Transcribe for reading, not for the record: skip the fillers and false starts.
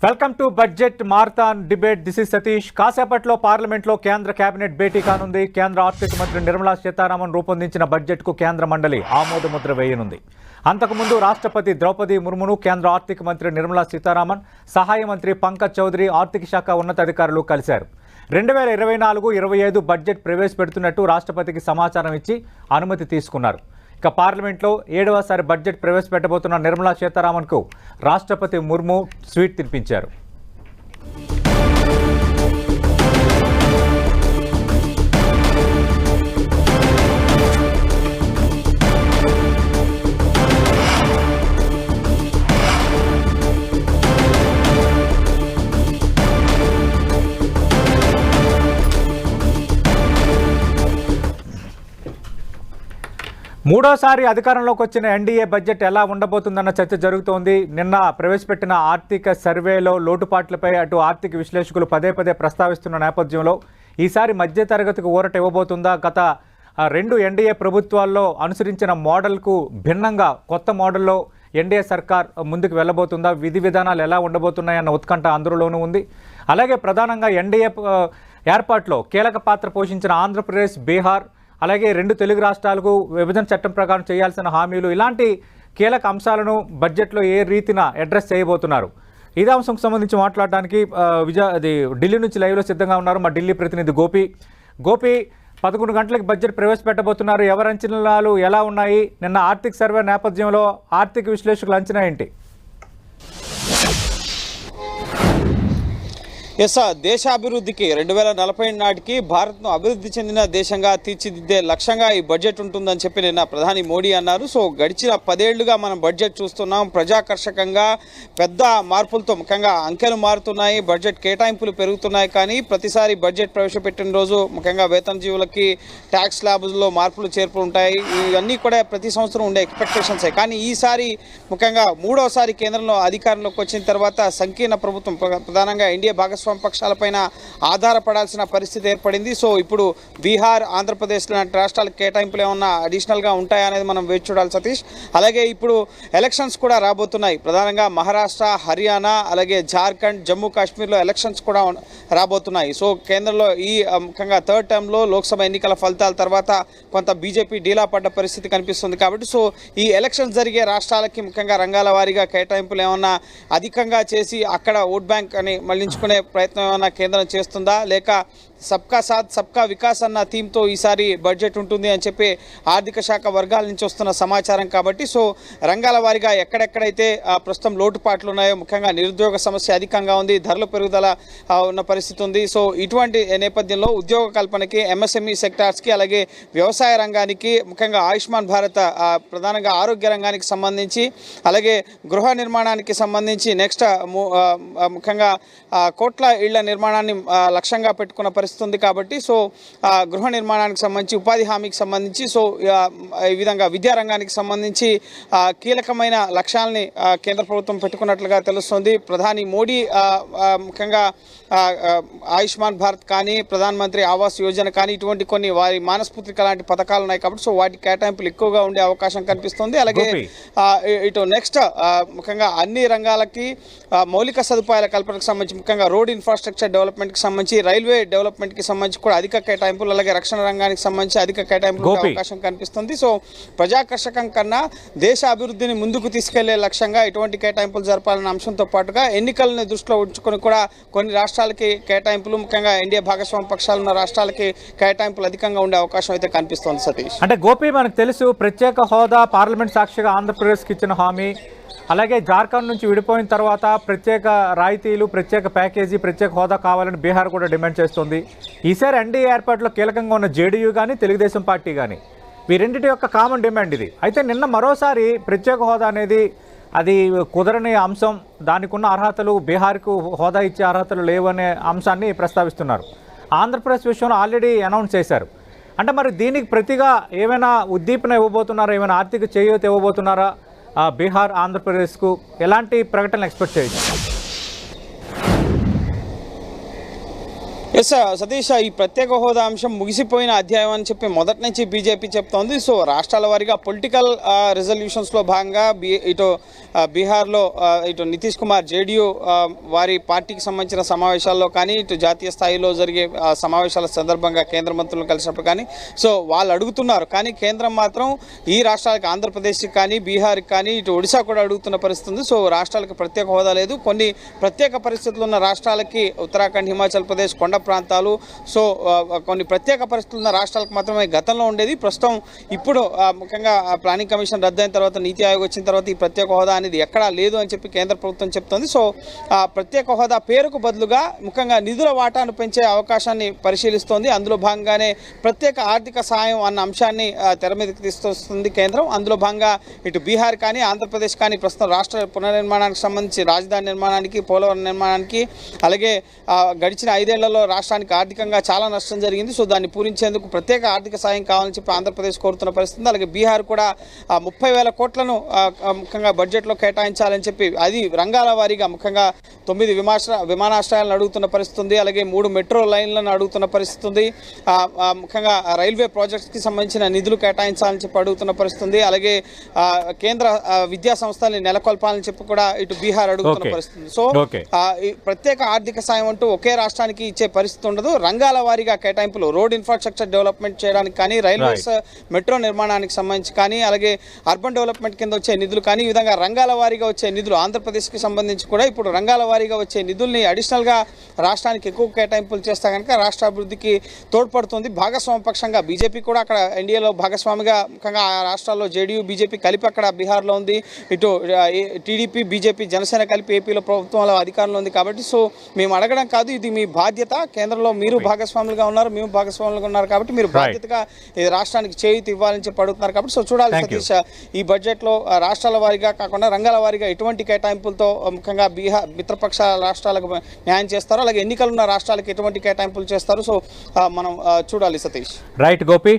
Welcome to budget marathon debate. This is Satish. కాసేపట్లో పార్లమెంట్లో కేంద్ర కేబినెట్ భేటీ కానుంది. కేంద్ర ఆర్థిక మంత్రి నిర్మలా సీతారామన్ రూపొందించిన బడ్జెట్కు కేంద్ర మండలి ఆమోద ముద్ర వేయనుంది. అంతకుముందు రాష్ట్రపతి ద్రౌపది ముర్మును కేంద్ర ఆర్థిక మంత్రి నిర్మలా సీతారామన్, సహాయ మంత్రి పంకజ్ చౌదరి, ఆర్థిక శాఖ ఉన్నతాధికారులు కలిశారు. 2024-25 బడ్జెట్ ప్రవేశపెడుతున్నట్టు రాష్ట్రపతికి సమాచారం ఇచ్చి అనుమతి తీసుకున్నారు. ఇక పార్లమెంట్లో 7వసారి బడ్జెట్ ప్రవేశపెట్టబోతున్న నిర్మలా సీతారామన్కు రాష్ట్రపతి ముర్ము స్వీట్ తినిపించారు. మూడోసారి అధికారంలోకి వచ్చిన ఎన్డీఏ బడ్జెట్ ఎలా ఉండబోతుందన్న చర్చ జరుగుతోంది. నిన్న ప్రవేశపెట్టిన ఆర్థిక సర్వేలో లోటుపాట్లపై అటు ఆర్థిక విశ్లేషకులు పదే ప్రస్తావిస్తున్న నేపథ్యంలో ఈసారి మధ్యతరగతికి ఊరట ఇవ్వబోతుందా? గత 2 ఎన్డీఏ ప్రభుత్వాల్లో అనుసరించిన మోడల్కు భిన్నంగా కొత్త మోడల్లో ఎన్డీఏ సర్కార్ ముందుకు వెళ్ళబోతుందా? విధి విధానాలు ఎలా ఉండబోతున్నాయన్న ఉత్కంఠ అందరిలోనూ ఉంది. అలాగే ప్రధానంగా ఎన్డీఏ ఏర్పాటులో కీలక పాత్ర పోషించిన ఆంధ్రప్రదేశ్, బీహార్, అలాగే 2 తెలుగు రాష్ట్రాలకు విభజన చట్టం ప్రకారం చేయాల్సిన హామీలు, ఇలాంటి కీలక అంశాలను బడ్జెట్లో ఏ రీతిన అడ్రస్ చేయబోతున్నారు? ఇదే అంశంకు సంబంధించి మాట్లాడడానికి ఢిల్లీ నుంచి లైవ్లో సిద్ధంగా ఉన్నారు మా ఢిల్లీ ప్రతినిధి గోపి. 11 గంటలకు బడ్జెట్ ప్రవేశపెట్టబోతున్నారు. ఎవరి అంచనాలు ఎలా ఉన్నాయి? నిన్న ఆర్థిక సర్వే నేపథ్యంలో ఆర్థిక విశ్లేషకుల అంచనా ఏంటి? దేశాభివృద్ధికి 2040 నాటికి భారత్ను అభివృద్ధి చెందిన దేశంగా తీర్చిదిద్దే లక్ష్యంగా ఈ బడ్జెట్ ఉంటుందని చెప్పి నిన్న ప్రధాని మోడీ అన్నారు. సో గడిచిన 10 ఏళ్లుగా మనం బడ్జెట్ చూస్తున్నాం. ప్రజాకర్షకంగా పెద్ద మార్పులతో ముఖ్యంగా అంకెలు మారుతున్నాయి, బడ్జెట్ కేటాయింపులు పెరుగుతున్నాయి. కానీ ప్రతిసారి బడ్జెట్ ప్రవేశపెట్టిన రోజు ముఖ్యంగా వేతనజీవులకి ట్యాక్స్ స్లాబుల్లో మార్పులు చేర్పులు ఉంటాయి. ఇవన్నీ కూడా ప్రతి సంవత్సరం ఉండే ఎక్స్పెక్టేషన్సే. కానీ ఈసారి ముఖ్యంగా 3వసారి కేంద్రంలో అధికారంలోకి వచ్చిన తర్వాత సంకీర్ణ ప్రభుత్వం ప్రధానంగా ఎన్డీఏ భాగస్వామ్య పక్షాలపైన ఆధారపడాల్సిన పరిస్థితి ఏర్పడింది. సో ఇప్పుడు బీహార్, ఆంధ్రప్రదేశ్ లాంటి రాష్ట్రాలకు కేటాయింపులు ఏమన్నా అడిషనల్గా ఉంటాయా అనేది మనం వేచి చూడాలి సతీష్. అలాగే ఇప్పుడు ఎలక్షన్స్ కూడా రాబోతున్నాయి. ప్రధానంగా మహారాష్ట్ర, హర్యానా, అలాగే జార్ఖండ్, జమ్మూ కాశ్మీర్లో ఎలక్షన్స్ కూడా రాబోతున్నాయి. సో కేంద్రంలో ఈ ముఖ్యంగా 3rd టర్మ్లో లోక్సభ ఎన్నికల ఫలితాల తర్వాత కొంత బీజేపీ డీలా పడ్డ పరిస్థితి కనిపిస్తుంది. కాబట్టి సో ఈ ఎలక్షన్స్ జరిగే రాష్ట్రాలకి ముఖ్యంగా రంగాల వారీగా కేటాయింపులు ఏమన్నా అధికంగా చేసి అక్కడ ఓట్ బ్యాంక్ అని మళ్లించుకునే ప్రయత్నం ఏమైనా కేంద్రం చేస్తుందా, లేక సబ్కా సాత్ సబ్కా వికాస్ అన్న థీమ్తో ఈసారి బడ్జెట్ ఉంటుంది అని చెప్పి ఆర్థిక శాఖ వర్గాల నుంచి వస్తున్న సమాచారం. కాబట్టి సో రంగాల వారీగా ఎక్కడెక్కడైతే ప్రస్తుతం లోటుపాట్లు ఉన్నాయో, ముఖ్యంగా నిరుద్యోగ సమస్య అధికంగా ఉంది, ధరల పెరుగుదల ఉన్న పరిస్థితి ఉంది. సో ఇటువంటి నేపథ్యంలో ఉద్యోగ కల్పనకి, ఎంఎస్ఎంఈ సెక్టార్స్కి, అలాగే వ్యవసాయ రంగానికి, ముఖ్యంగా ఆయుష్మాన్ భారత్, ప్రధానంగా ఆరోగ్య రంగానికి సంబంధించి, అలాగే గృహ నిర్మాణానికి సంబంధించి నెక్స్ట్ ముఖ్యంగా కోట్ల ఇళ్ల నిర్మాణాన్ని లక్ష్యంగా పెట్టుకున్న పరిస్థితి ఉంది. కాబట్టి సో గృహ నిర్మాణానికి సంబంధించి, ఉపాధి హామీకి సంబంధించి, సో ఈ విధంగా విద్యారంగానికి సంబంధించి కీలకమైన లక్ష్యాలని కేంద్ర ప్రభుత్వం పెట్టుకున్నట్లుగా తెలుస్తుంది. ప్రధాని మోడీ ముఖ్యంగా ఆయుష్మాన్ భారత్ కానీ, ప్రధాన మంత్రి ఆవాస్ యోజన కానీ, ఇటువంటి కొన్ని వారి మానస్ఫూర్తిక లాంటి పథకాలు ఉన్నాయి. కాబట్టి సో వాటి కేటాయింపులు ఎక్కువగా ఉండే అవకాశం కనిపిస్తుంది. అలాగే ఇటు నెక్స్ట్ ముఖ్యంగా అన్ని రంగాలకి మౌలిక సదుపాయాల కల్పనకు సంబంధించి, ముఖ్యంగా రోడ్ ఇన్ఫ్రాస్ట్రక్చర్ డెవలప్మెంట్కి సంబంధించి, రైల్వే డెవలప్మెంట్కి సంబంధించి కూడా అధిక కేటాయింపులు, అలాగే రక్షణ రంగానికి సంబంధించి అధిక కేటాయింపులు అవకాశం కనిపిస్తుంది. సో ప్రజాకర్షకం కన్నా దేశ అభివృద్ధిని ముందుకు తీసుకెళ్లే లక్ష్యంగా ఇటువంటి కేటాయింపులు జరపాలన్న అంశంతో పాటుగా ఎన్నికలను దృష్టిలో ఉంచుకొని కూడా కొన్ని రాష్ట్రాలకి కేటాయింపులు, ముఖ్యంగా ఎన్డీఏ భాగస్వామ్య పక్షాలు ఉన్న రాష్ట్రాలకి కేటాయింపులు అధికంగా ఉండే అవకాశం అయితే కనిపిస్తోంది సతీష్. అంటే గోపి, మనకు తెలుసు ప్రత్యేక హోదా పార్లమెంట్ సాక్షిగా ఆంధ్రప్రదేశ్కి ఇచ్చిన హామీ, అలాగే జార్ఖండ్ నుంచి విడిపోయిన తర్వాత ప్రత్యేక రాయితీలు, ప్రత్యేక ప్యాకేజీ, ప్రత్యేక హోదా కావాలని బీహార్ కూడా డిమాండ్ చేస్తుంది. ఈసారి ఎన్డీఏ ఏర్పాటులో కీలకంగా ఉన్న జేడీయూ కానీ, తెలుగుదేశం పార్టీ కానీ, వీరింటి యొక్క కామన్ డిమాండ్ ఇది. అయితే నిన్న మరోసారి ప్రత్యేక హోదా అనేది అది కుదరని అంశం, దానికి ఉన్న అర్హతలు, బీహార్కు హోదా ఇచ్చే అర్హతలు లేవనే అంశాన్ని ప్రస్తావిస్తున్నారు. ఆంధ్రప్రదేశ్ విషయంలో ఆల్రెడీ అనౌన్స్ చేశారు. అంటే మరి దీనికి ప్రతిగా ఏమైనా ఉద్దీపన ఇవ్వబోతున్నారా, ఏమైనా ఆర్థిక చేయూత ఇవ్వబోతున్నారా బీహార్, ఆంధ్రప్రదేశ్కు? ఎలాంటి ప్రకటనలు ఎక్స్పెక్ట్ చేయొచ్చు? ఎస్ సతీష్, ఈ ప్రత్యేక హోదా అంశం ముగిసిపోయిన అధ్యాయం అని చెప్పి మొదటి నుంచి బీజేపీ చెప్తోంది. సో రాష్ట్రాల వారీగా పొలిటికల్ రిజల్యూషన్స్లో భాగంగా ఇటు బీహార్లో ఇటు నితీష్ కుమార్ జేడీయూ వారి పార్టీకి సంబంధించిన సమావేశాల్లో కానీ, ఇటు జాతీయ స్థాయిలో జరిగే సమావేశాల సందర్భంగా కేంద్ర మంత్రులను కలిసినప్పుడు కానీ సో వాళ్ళు అడుగుతున్నారు. కానీ కేంద్రం మాత్రం ఈ రాష్ట్రాలకు, ఆంధ్రప్రదేశ్కి కానీ, బీహార్కి కానీ, ఇటు ఒడిశా కూడా అడుగుతున్న పరిస్థితి ఉంది. సో రాష్ట్రాలకు ప్రత్యేక హోదా లేదు. కొన్ని ప్రత్యేక పరిస్థితులు ఉన్న రాష్ట్రాలకి ఉత్తరాఖండ్, హిమాచల్ ప్రదేశ్, కొండ ప్రాంతాలు, సో కొన్ని ప్రత్యేక పరిస్థితులు ఉన్న రాష్ట్రాలకు మాత్రమే గతంలో ఉండేది. ప్రస్తుతం ఇప్పుడు ముఖ్యంగా ప్లానింగ్ కమిషన్ రద్దయిన తర్వాత, నీతి ఆయోగ్ వచ్చిన తర్వాత ఈ ప్రత్యేక హోదా అనేది ఎక్కడా లేదు అని చెప్పి కేంద్ర ప్రభుత్వం చెప్తోంది. సో ప్రత్యేక హోదా పేరుకు బదులుగా ముఖ్యంగా నిధుల వాటాను పెంచే అవకాశాన్ని పరిశీలిస్తోంది. అందులో భాగంగానే ప్రత్యేక ఆర్థిక సాయం అన్న అంశాన్ని తెర మీదకి తీసుకొస్తుంది కేంద్రం. అందులో భాగంగా ఇటు బీహార్ కానీ, ఆంధ్రప్రదేశ్ కానీ ప్రస్తుతం రాష్ట్ర పునర్నిర్మాణానికి సంబంధించి రాజధాని నిర్మాణానికి, పోలవరం నిర్మాణానికి, అలాగే గడిచిన 5 ఏళ్లలో రాష్ట్రానికి ఆర్థికంగా చాలా నష్టం జరిగింది. సో దాన్ని పూరించేందుకు ప్రత్యేక ఆర్థిక సాయం కావాలని చెప్పి ఆంధ్రప్రదేశ్ కోరుతున్న పరిస్థితి. అలాగే బీహార్ కూడా 30,000 కోట్లను ముఖ్యంగా బడ్జెట్లో కేటాయించాలని చెప్పి అది రంగాల వారీగా ముఖ్యంగా 9 విమానాశ్రయాలను అడుగుతున్న పరిస్థితి ఉంది. అలాగే 3 మెట్రో లైన్లను అడుగుతున్న పరిస్థితి ఉంది. ముఖ్యంగా రైల్వే ప్రాజెక్ట్స్కి సంబంధించిన నిధులు కేటాయించాలని చెప్పి అడుగుతున్న పరిస్థితి ఉంది. అలాగే కేంద్ర విద్యా సంస్థల్ని నెలకొల్పాలని చెప్పి కూడా ఇటు బీహార్ అడుగుతున్న పరిస్థితి ఉంది. సో ప్రత్యేక ఆర్థిక సాయం అంటూ ఒకే రాష్ట్రానికి ఇచ్చే పరిస్థితి ఉండదు. రంగాల వారీగా కేటాయింపులు, రోడ్ ఇన్ఫ్రాస్ట్రక్చర్ డెవలప్మెంట్ చేయడానికి కానీ, రైల్వేస్ మెట్రో నిర్మాణానికి సంబంధించి కానీ, అలాగే అర్బన్ డెవలప్మెంట్ కింద వచ్చే నిధులు కానీ, ఈ విధంగా రంగాల వారీగా వచ్చే నిధులు ఆంధ్రప్రదేశ్కి సంబంధించి కూడా ఇప్పుడు రంగాల వారీగా వచ్చే నిధుల్ని అడిషనల్గా రాష్ట్రానికి ఎక్కువ కేటాయింపులు చేస్తే కనుక రాష్ట్ర అభివృద్ధికి తోడ్పడుతుంది. భాగస్వామ్య పక్షంగా బీజేపీ కూడా అక్కడ ఎన్డీఏలో భాగస్వామిగా ముఖ్యంగా ఆ రాష్ట్రాల్లో జేడీయూ, బీజేపీ కలిపి అక్కడ బీహార్లో ఉంది. ఇటు టీడీపీ, బీజేపీ, జనసేన కలిపి ఏపీలో ప్రభుత్వంలో అధికారంలో ఉంది. కాబట్టి సో మేము అడగడం కాదు, ఇది మీ బాధ్యత. కేంద్రంలో మీరు భాగస్వాములుగా ఉన్నారు, మేము భాగస్వాములుగా ఉన్నారు. కాబట్టి మీరు బాధ్యతగా రాష్ట్రానికి చేయూతి ఇవ్వాలని చెప్పి అడుగుతున్నారు. కాబట్టి సో చూడాలి సతీష్, ఈ బడ్జెట్లో రాష్ట్రాల వారీగా కాకుండా రంగాల వారీగా ఎటువంటి కేటాయింపులతో ముఖ్యంగా బీహార్ మిత్రపక్ష రాష్ట్రాలకు న్యాయం చేస్తారో, అలాగే ఎన్నికలున్న రాష్ట్రాలకు ఎటువంటి కేటాయింపులు చేస్తారు. సో మనం చూడాలి సతీష్. రైట్ గోపి.